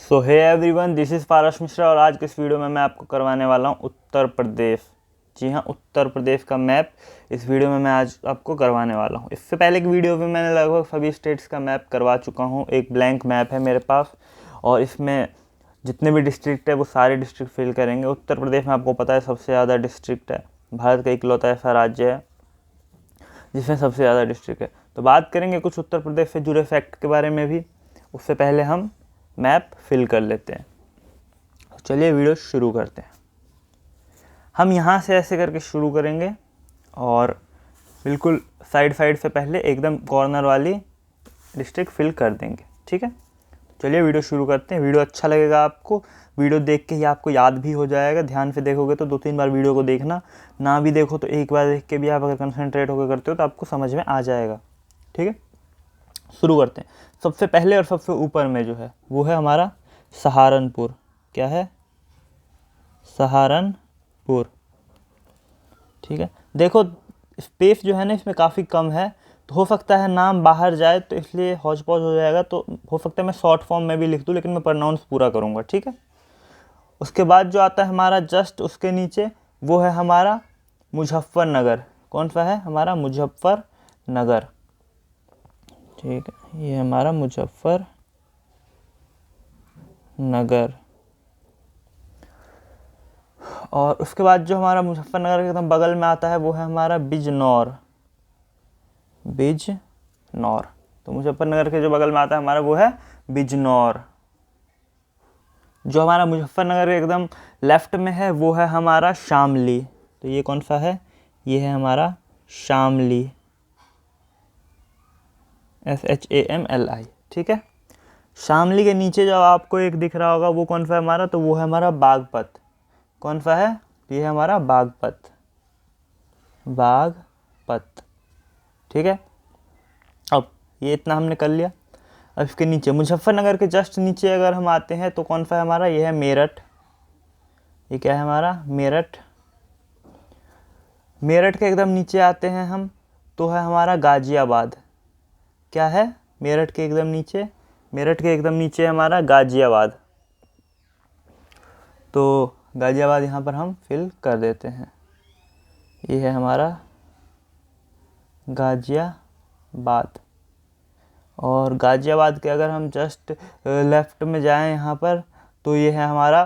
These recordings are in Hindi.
So hey everyone, this is Paras Mishra और आज के इस वीडियो में मैं आपको करवाने वाला हूँ उत्तर प्रदेश। जी हाँ, उत्तर प्रदेश का मैप इस वीडियो में मैं आज आपको करवाने वाला हूँ। इससे पहले की वीडियो में मैंने लगभग सभी स्टेट्स का मैप करवा चुका हूँ। एक ब्लैंक मैप है मेरे पास और इसमें जितने भी डिस्ट्रिक्ट है वो सारे डिस्ट्रिक्ट फिल करेंगे। उत्तर प्रदेश में आपको पता है सबसे ज़्यादा डिस्ट्रिक्ट है, भारत का इकलौता ऐसा राज्य है जिसमें सबसे ज़्यादा डिस्ट्रिक्ट है। तो बात करेंगे कुछ उत्तर प्रदेश से जुड़े फैक्ट के बारे में भी। उससे पहले हम मैप फिल कर लेते हैं। तो चलिए वीडियो शुरू करते हैं। हम यहाँ से ऐसे करके शुरू करेंगे और बिल्कुल साइड से पहले एकदम कॉर्नर वाली डिस्ट्रिक्ट फिल कर देंगे। ठीक है, चलिए वीडियो शुरू करते हैं। वीडियो अच्छा लगेगा आपको, वीडियो देख के ही आपको याद भी हो जाएगा। ध्यान से देखोगे तो 2-3 बार वीडियो को देखना, ना भी देखो तो एक बार देख के भी आप अगर कंसंट्रेट होकर करते हो तो आपको समझ में आ जाएगा। ठीक है, शुरू करते हैं। सबसे पहले और सबसे ऊपर में जो है वो है हमारा सहारनपुर। क्या है? सहारनपुर। ठीक है, देखो स्पेस जो है ना इसमें काफ़ी कम है, तो हो सकता है नाम बाहर जाए तो इसलिए हौच पौच हो जाएगा। तो हो सकता है मैं शॉर्ट फॉर्म में भी लिख दूँ, लेकिन मैं प्रोनाउंस पूरा करूँगा। ठीक है, उसके बाद जो आता है हमारा जस्ट उसके नीचे वो है हमारा मुजफ्फरनगर। कौन सा है? हमारा मुजफ्फरनगर। ठीक है, ये हमारा मुजफ्फरनगर। और उसके बाद जो हमारा मुजफ्फरनगर के एकदम बगल में आता है वो है हमारा बिजनौर। बिजनौर, तो मुजफ्फरनगर के जो बगल में आता है हमारा वो है बिजनौर। जो हमारा मुजफ्फरनगर के एकदम लेफ्ट में है वो है हमारा शामली। तो ये कौन सा है? ये है हमारा शामली। SHAMLI। ठीक है, शामली के नीचे जो आपको एक दिख रहा होगा वो कौन सा है हमारा? तो वो है हमारा बागपत। कौन सा है? ये है हमारा बागपत। बागपत। ठीक है, अब ये इतना हमने कर लिया। अब इसके नीचे मुजफ्फरनगर के जस्ट नीचे अगर हम आते हैं तो कौन सा है हमारा? ये है मेरठ। ये क्या है हमारा? मेरठ। मेरठ के एकदम नीचे आते हैं हम तो है हमारा गाजियाबाद। क्या है? मेरठ के एकदम नीचे, मेरठ के एकदम नीचे हमारा गाजियाबाद। तो गाजियाबाद यहाँ पर हम फिल कर देते हैं। ये है हमारा गाजियाबाद। और गाजियाबाद के अगर हम जस्ट लेफ्ट में जाएं यहाँ पर तो ये है हमारा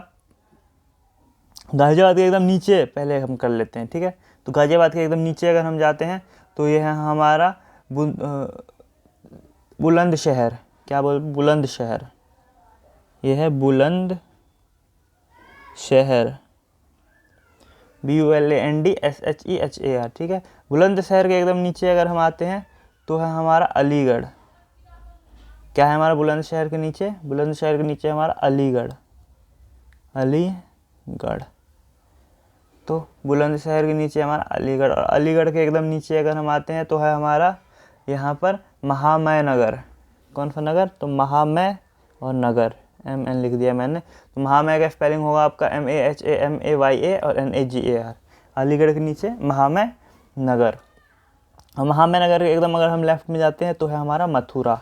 गाजियाबाद के एकदम नीचे। पहले हम कर लेते हैं। ठीक है, तो गाजियाबाद के एकदम नीचे अगर हम जाते हैं तो ये है हमारा बुलंदशहर। क्या बोल? बुलंदशहर। ये है बुलंदशहर। BULANDSHEHAR। ठीक है, बुलंदशहर के एकदम नीचे अगर हम आते हैं तो है हमारा अलीगढ़। क्या है हमारा बुलंदशहर के नीचे? बुलंदशहर के नीचे हमारा अलीगढ़। अलीगढ़। तो बुलंदशहर के नीचे हमारा अलीगढ़, और अलीगढ़ के एकदम नीचे अगर हम आते हैं तो है हमारा यहाँ पर महामय नगर। कौन सा नगर? तो महामय और नगर, MN लिख दिया मैंने। तो महामय का स्पेलिंग होगा आपका MAHAMAYA और NAGAR। अलीगढ़ के नीचे महामय नगर। और महामय नगर के एकदम अगर हम लेफ्ट में जाते हैं तो है हमारा मथुरा।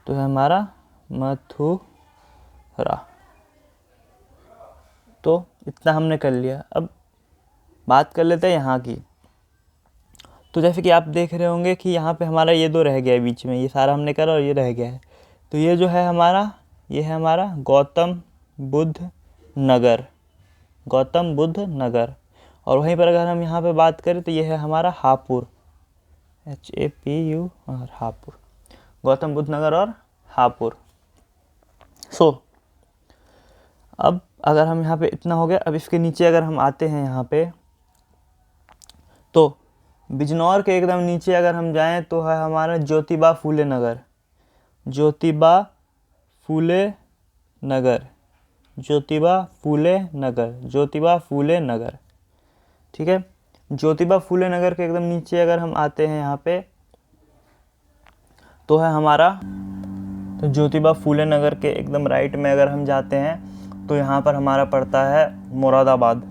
तो है हमारा मथुरा। तो इतना हमने कर लिया। अब बात कर लेते हैं यहाँ की। तो जैसे कि आप देख रहे होंगे कि यहाँ पे हमारा ये 2 रह गया है बीच में, ये सारा हमने करा और ये रह गया है। तो ये जो है हमारा, ये है हमारा गौतम बुद्ध नगर। गौतम बुद्ध नगर। और वहीं पर अगर हम यहाँ पे बात करें तो ये है हमारा हापुड़। HAPUR, हापुड़। गौतम बुद्ध नगर और हापुड़। अब अगर हम यहाँ पे इतना हो गया, अब इसके नीचे अगर हम आते हैं यहाँ पे तो बिजनौर के एकदम नीचे अगर हम जाएं तो है हमारा ज्योतिबा फूले नगर। ज्योतिबा फूले नगर। ज्योतिबा फूले नगर। ज्योतिबा फूले नगर। ठीक है, ज्योतिबा फूले नगर के एकदम नीचे अगर हम आते हैं यहाँ पे तो है हमारा, तो ज्योतिबा फूले नगर के एकदम राइट में अगर हम जाते हैं तो यहाँ पर हमारा पड़ता है मुरादाबाद।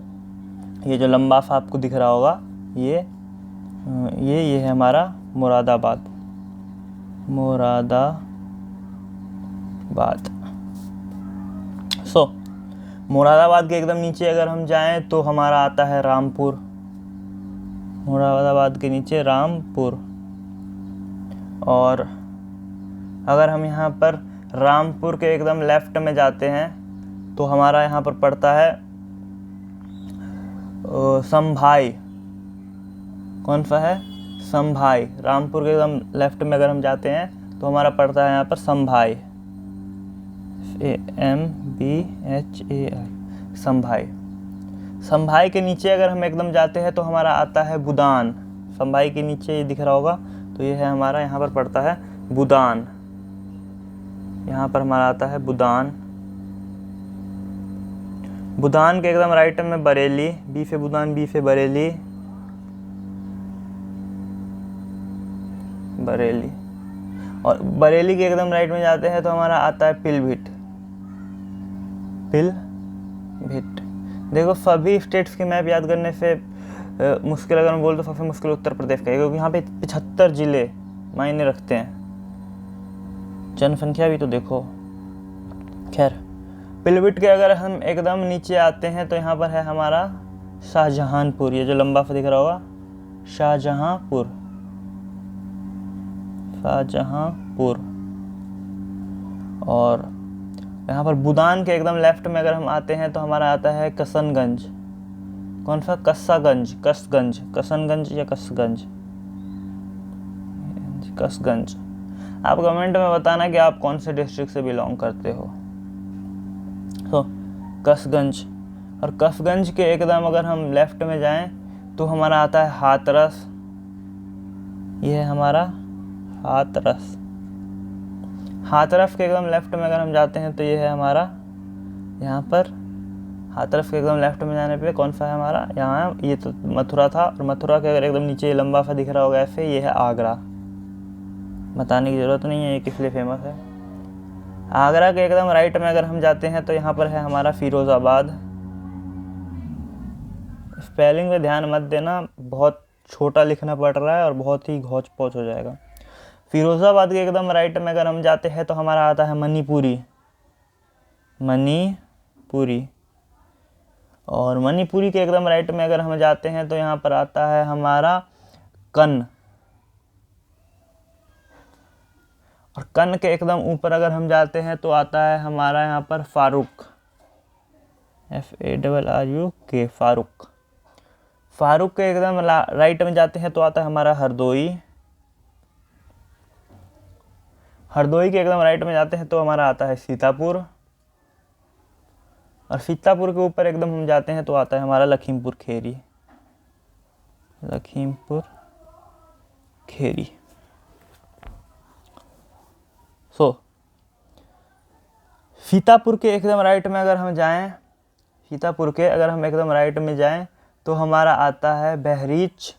ये जो लंबा सा आपको दिख रहा होगा ये है हमारा मुरादाबाद। मुरादाबाद। मुरादाबाद के एकदम नीचे अगर हम जाएं तो हमारा आता है रामपुर। मुरादाबाद के नीचे रामपुर। और अगर हम यहाँ पर रामपुर के एकदम लेफ्ट में जाते हैं तो हमारा यहाँ पर पड़ता है संभाई। कौन सा है? संभाई। रामपुर के एकदम लेफ्ट में अगर हम जाते हैं तो हमारा पड़ता है यहाँ पर संभाई। AMBHAI, संभाई। संभाई के नीचे अगर हम एकदम जाते हैं तो हमारा आता है बुदान। संभाई के नीचे ये दिख रहा होगा तो ये है हमारा, यहाँ पर पड़ता है बुदान। यहाँ पर हमारा आता है बुदान। बुदान के एकदम राइट में बरेली। बी से बुदान, बी से बरेली। बरेली। और बरेली के एकदम राइट में जाते हैं तो हमारा आता है पीलीभीत। पीलीभीत। देखो सभी स्टेट्स के मैप याद करने से मुश्किल अगर मैं बोल तो सबसे मुश्किल उत्तर प्रदेश का है, क्योंकि यहाँ पे 75 जिले मायने रखते हैं। जनसंख्या भी तो देखो। खैर, पीलीभीत के अगर हम एकदम नीचे आते हैं तो यहाँ पर है हमारा शाहजहानपुर। ये जो लंबा सा दिख रहा होगा, शाहजहांपुर। शाहजहांपुर। और यहाँ पर बुदान के एकदम लेफ्ट में अगर हम आते हैं तो हमारा आता है कसनगंज। कौन सा? कस्सागंज, कसगंज, कसनगंज या कसगंज? कसगंज। आप कमेंट में बताना कि आप कौन से डिस्ट्रिक्ट से बिलोंग करते हो। तो कसगंज। और कसगंज के एकदम अगर हम लेफ्ट में जाएं तो हमारा आता है हाथरस। ये है हमारा हाथरस। हाथरस के एकदम लेफ्ट में अगर हम जाते हैं तो ये है हमारा, यहाँ पर हाथरस के एकदम लेफ्ट में जाने पे कौन सा है हमारा? यहाँ ये तो मथुरा था। और मथुरा के अगर एकदम नीचे लंबा सा दिख रहा होगा ऐसे, ये है आगरा। बताने की ज़रूरत नहीं है ये किस लिए फेमस है। आगरा के एकदम राइट में अगर हम जाते हैं तो यहाँ पर है हमारा फिरोज़ाबाद। स्पेलिंग पे ध्यान मत देना, बहुत छोटा लिखना पड़ रहा है और बहुत ही घौच पौच हो जाएगा। फिरोज़ाबाद के एकदम राइट में अगर हम जाते हैं तो हमारा आता है मणिपुरी। मणिपुरी। और मणिपुरी के एकदम राइट में अगर हम जाते हैं तो यहाँ पर आता है हमारा कन्न। और कन्न के एकदम ऊपर अगर हम जाते हैं तो आता है हमारा यहाँ पर फारूक। FARRUK, फारूक। फारूक के एकदम राइट में जाते हैं तो आता है हमारा हरदोई। हरदोई के एकदम राइट में जाते हैं तो हमारा आता है सीतापुर। और सीतापुर के ऊपर एकदम हम जाते हैं तो आता है हमारा लखीमपुर खेरी। लखीमपुर खेरी। सीतापुर के एकदम राइट में अगर हम जाएं, सीतापुर के अगर हम एकदम राइट में जाएं तो हमारा आता है बहरीच।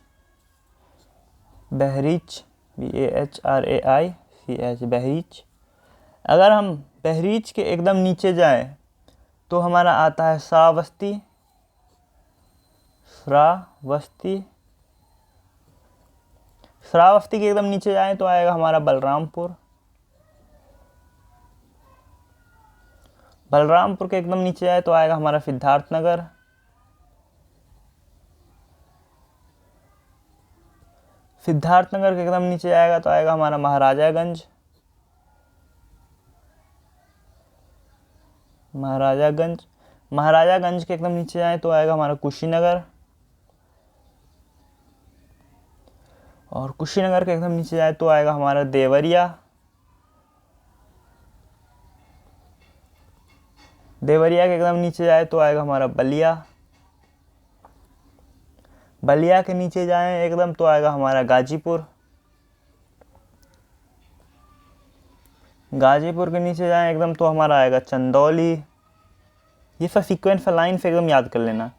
बहरीच, BAHRAICH, बहरीच। अगर हम बहरीच के एकदम नीचे जाएं तो हमारा आता है श्रावस्ती। श्रावस्ती। श्रावस्ती के एकदम नीचे जाएं तो आएगा हमारा बलरामपुर। बलरामपुर के एकदम नीचे आए तो आएगा हमारा सिद्धार्थनगर। सिद्धार्थनगर के एकदम नीचे आएगा तो आएगा हमारा महाराजागंज। महाराजागंज। महाराजागंज के एकदम नीचे आए तो आएगा हमारा कुशीनगर। और कुशीनगर के एकदम नीचे आए तो आएगा हमारा देवरिया। देवरिया के एकदम नीचे जाए तो आएगा हमारा बलिया। बलिया के नीचे जाएं एकदम तो आएगा हमारा गाजीपुर। गाजीपुर के नीचे जाएं एकदम तो हमारा आएगा चंदौली। ये सब सीक्वेंस लाइन से एकदम याद कर लेना।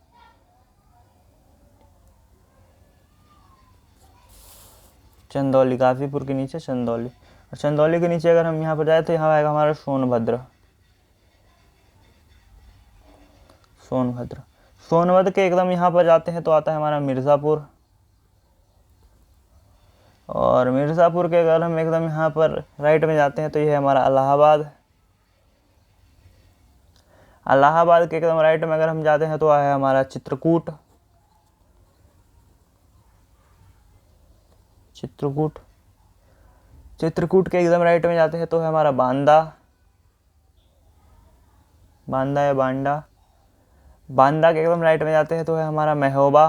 चंदौली, गाजीपुर के नीचे चंदौली। और चंदौली के नीचे अगर हम यहाँ पर जाए तो यहाँ आएगा हमारा सोनभद्र। सोनभद्र। सोनभद्र के एकदम यहाँ पर जाते हैं तो आता है हमारा मिर्ज़ापुर। और मिर्ज़ापुर के अगर हम एकदम यहाँ पर राइट में जाते हैं तो ये है हमारा इलाहाबाद। इलाहाबाद के एकदम राइट में अगर हम जाते हैं तो है हमारा चित्रकूट। चित्रकूट चित्रकूट के एकदम राइट में जाते हैं तो है हमारा बांदा। बांदा या बांडा। बांदा के एकदम राइट में जाते हैं तो है हमारा महोबा।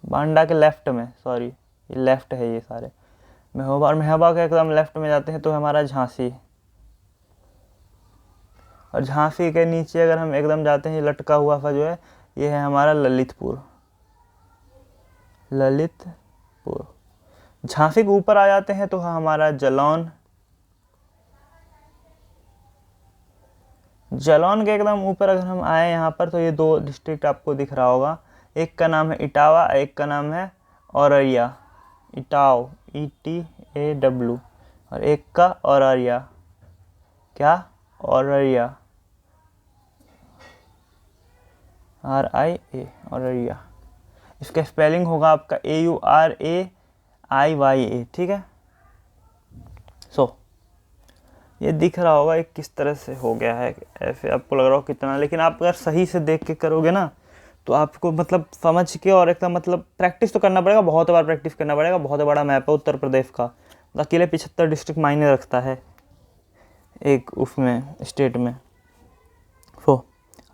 बांडा के लेफ्ट में, सॉरी ये लेफ्ट है ये सारे, महोबा। और महोबा के एकदम लेफ्ट में जाते हैं तो है हमारा झांसी। और झांसी के नीचे अगर हम एकदम जाते हैं, लटका हुआ सा जो है ये है हमारा ललितपुर। ललितपुर। झांसी के ऊपर आ जाते हैं तो है हमारा जालौन। जालौन के एकदम ऊपर अगर हम आए यहाँ पर तो ये दो डिस्ट्रिक्ट आपको दिख रहा होगा, एक का नाम है इटावा, एक का नाम है औरैया। इटाव ETAW और एक का औरैया। क्या? औरैया, RIA, औरैया। इसका स्पेलिंग होगा आपका AURAIYA, ठीक है। ये दिख रहा होगा एक किस तरह से हो गया है, ऐसे आपको लग रहा हो कितना, लेकिन आप अगर सही से देख के करोगे ना तो आपको मतलब समझ के और एकदम मतलब प्रैक्टिस तो करना पड़ेगा, बहुत बार प्रैक्टिस करना पड़ेगा। बहुत बड़ा मैप है उत्तर प्रदेश का, अकेले 75 डिस्ट्रिक्ट मायने रखता है एक उसमें स्टेट में।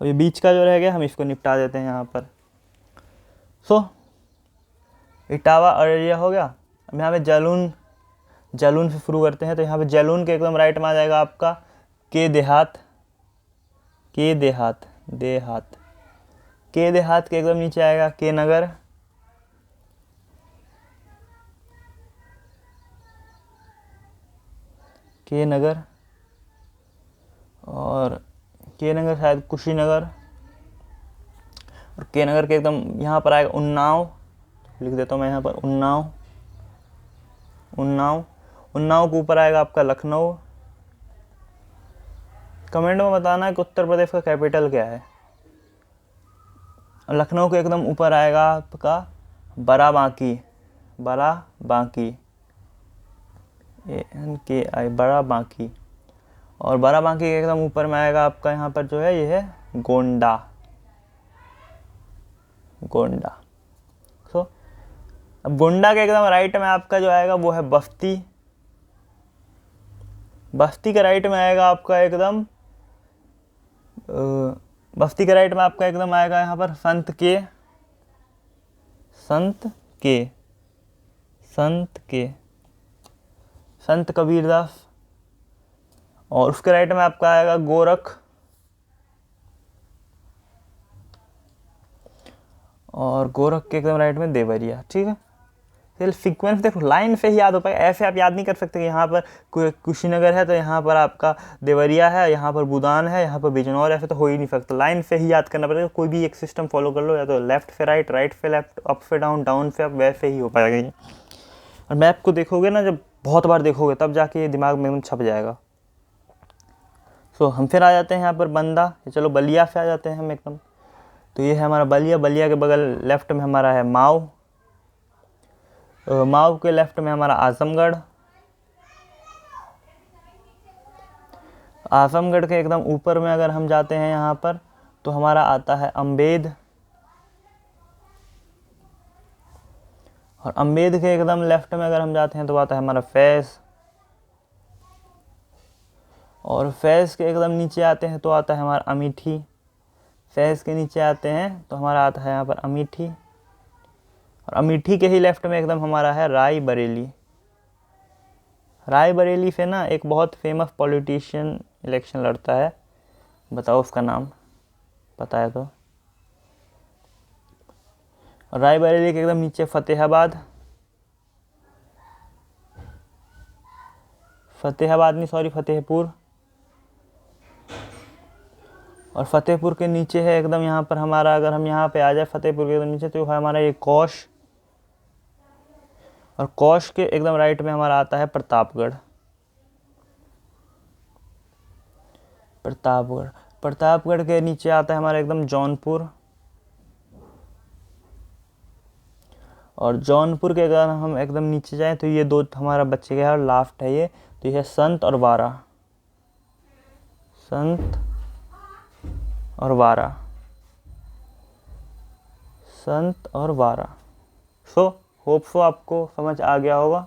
अब ये बीच का जो रह गया हम इसको निपटा देते हैं यहाँ पर। इटावा औरैया हो गया। अब यहाँ पे जालौन से शुरू करते हैं तो यहाँ पे जालौन के एकदम राइट में आ जाएगा आपका के देहात। के देहात के एकदम नीचे आएगा के नगर। और के नगर शायद कुशीनगर। और के नगर के एकदम यहाँ पर आएगा उन्नाव। लिख देता हूँ मैं यहाँ पर उन्नाव के ऊपर आएगा आपका लखनऊ। कमेंट में बताना कि उत्तर प्रदेश का कैपिटल क्या है। लखनऊ के एकदम ऊपर आएगा आपका बाराबांकी। ANKI, बाराबांकी। और बाराबांकी के एकदम ऊपर में आएगा आपका यहाँ पर जो है ये है गोंडा। अब गोंडा के एकदम राइट में आपका जो आएगा वो है बस्ती। बस्ती के राइट में आएगा आपका एकदम आएगा यहाँ पर संत कबीरदास। और उसके राइट में आपका आएगा गोरख। और गोरख के एकदम राइट में देवरिया, ठीक है। फिर सीक्वेंस देखो, लाइन से ही याद हो पाएगा, ऐसे आप याद नहीं कर सकते कि यहाँ पर कुशीनगर है तो यहाँ पर आपका देवरिया है, यहाँ पर बुदान है, यहाँ पर बिजनौर, ऐसे तो हो ही नहीं सकता। लाइन से ही याद करना पड़ेगा। कोई भी एक सिस्टम फॉलो कर लो, या तो लेफ्ट से राइट, राइट से लेफ्ट, अप से डाउन, डाउन से अप, वैसे ही हो पाएगा ये। और मैप को देखोगे ना, जब बहुत बार देखोगे तब जाके ये दिमाग में छप जाएगा। हम फिर आ जाते हैं यहाँ पर बंदा। चलो बलिया से आ जाते हैं हम एकदम। तो ये है हमारा बलिया के बगल लेफ्ट में हमारा है माऊ के लेफ्ट में हमारा आजमगढ़ के एकदम ऊपर में अगर हम जाते हैं यहाँ पर तो हमारा आता है अम्बेद। और अम्बेद के एकदम लेफ्ट में अगर हम जाते हैं तो आता है हमारा फैज़। और फैज़ के एकदम नीचे आते हैं तो आता है हमारा अमेठी। फैज़ के नीचे आते हैं तो हमारा आता है यहाँ पर अमेठी। और अमेठी के ही लेफ्ट में एकदम हमारा है रायबरेली से ना एक बहुत फेमस पॉलिटिशियन इलेक्शन लड़ता है, बताओ उसका नाम, पता है तो। और रायबरेली के एकदम नीचे फतेहाबाद नहीं, सॉरी, फतेहपुर। और फतेहपुर के नीचे है एकदम यहाँ पर हमारा, अगर हम यहाँ पे आ जाए फतेहपुर के एकदम नीचे तो है हमारा ये कौश। और कौश के एकदम राइट में हमारा आता है प्रतापगढ़। प्रतापगढ़ के नीचे आता है हमारा एकदम जौनपुर। और जौनपुर के अगर हम एकदम नीचे जाएं तो ये दो हमारा बच्चे गया और लास्ट है ये, तो ये है संत और बारा। संत और वारा, संत और वारा। सो होप सो आपको समझ आ गया होगा।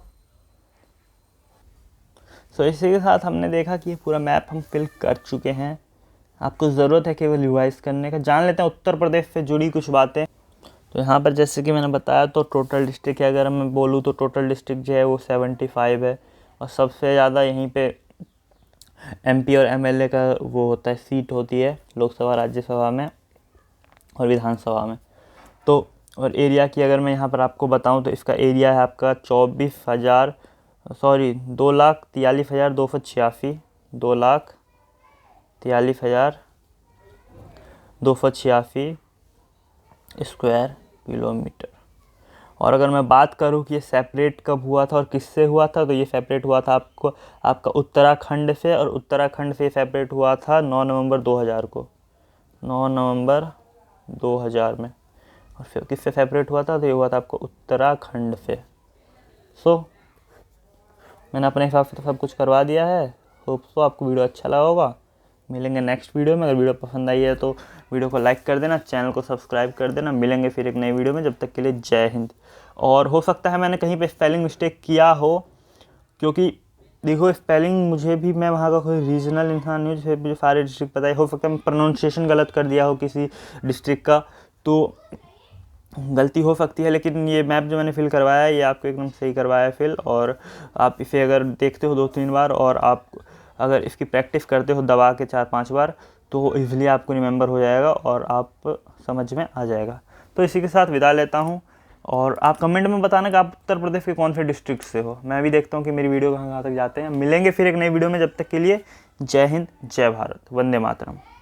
सो इसी के साथ हमने देखा कि ये पूरा मैप हम फिल कर चुके हैं। आपको ज़रूरत है केवल रिवाइज करने का। जान लेते हैं उत्तर प्रदेश से जुड़ी कुछ बातें। तो यहाँ पर जैसे कि मैंने बताया तो टोटल डिस्ट्रिक्ट है, अगर मैं बोलूँ तो टोटल डिस्ट्रिक्ट जो है वो 75 है। और सबसे ज़्यादा यहीं पे एमपी और एमएलए का वो होता है, सीट होती है लोकसभा, राज्यसभा में और विधानसभा में। तो और एरिया की अगर मैं यहाँ पर आपको बताऊँ तो इसका एरिया है आपका 2,43,286, 2,43,286 स्क्वायर किलोमीटर। और अगर मैं बात करूँ कि ये सेपरेट कब हुआ था और किससे हुआ था, तो ये सेपरेट हुआ था आपका उत्तराखंड से, और उत्तराखंड से सेपरेट हुआ था 9 नवंबर 2000 को, 9 नवंबर 2000 में। और फिर किससे सेपरेट हुआ था, तो ये हुआ था आपको उत्तराखंड से। सो मैंने अपने हिसाब से तो सब कुछ करवा दिया है। होप सो आपको वीडियो अच्छा लगा होगा। मिलेंगे नेक्स्ट वीडियो में। अगर वीडियो पसंद आई है तो वीडियो को लाइक कर देना, चैनल को सब्सक्राइब कर देना। मिलेंगे फिर एक नई वीडियो में, जब तक के लिए जय हिंद। और हो सकता है मैंने कहीं पे स्पेलिंग मिस्टेक किया हो, क्योंकि देखो स्पेलिंग मुझे भी, मैं वहाँ का कोई रीजनल इंसान नहीं हूँ जिसे मुझे सारे डिस्ट्रिक्ट पता है। हो सकता है मैं प्रोनाउंसिएशन गलत कर दिया हो किसी डिस्ट्रिक्ट का, तो गलती हो सकती है। लेकिन ये मैप जो मैंने फिल करवाया है ये आपको एकदम सही करवाया है फिल। और आप इसे अगर देखते हो 2-3 बार और आप अगर इसकी प्रैक्टिस करते हो दबा के 4-5 बार, तो इजीली आपको रिमेंबर हो जाएगा और आप समझ में आ जाएगा। तो इसी के साथ विदा लेता हूँ। और आप कमेंट में बताना कि आप उत्तर प्रदेश के कौन से डिस्ट्रिक्ट से हो। मैं भी देखता हूँ कि मेरी वीडियो कहाँ तक जाते हैं। मिलेंगे फिर एक नई वीडियो में, जब तक के लिए जय हिंद, जय भारत, वंदे मातरम।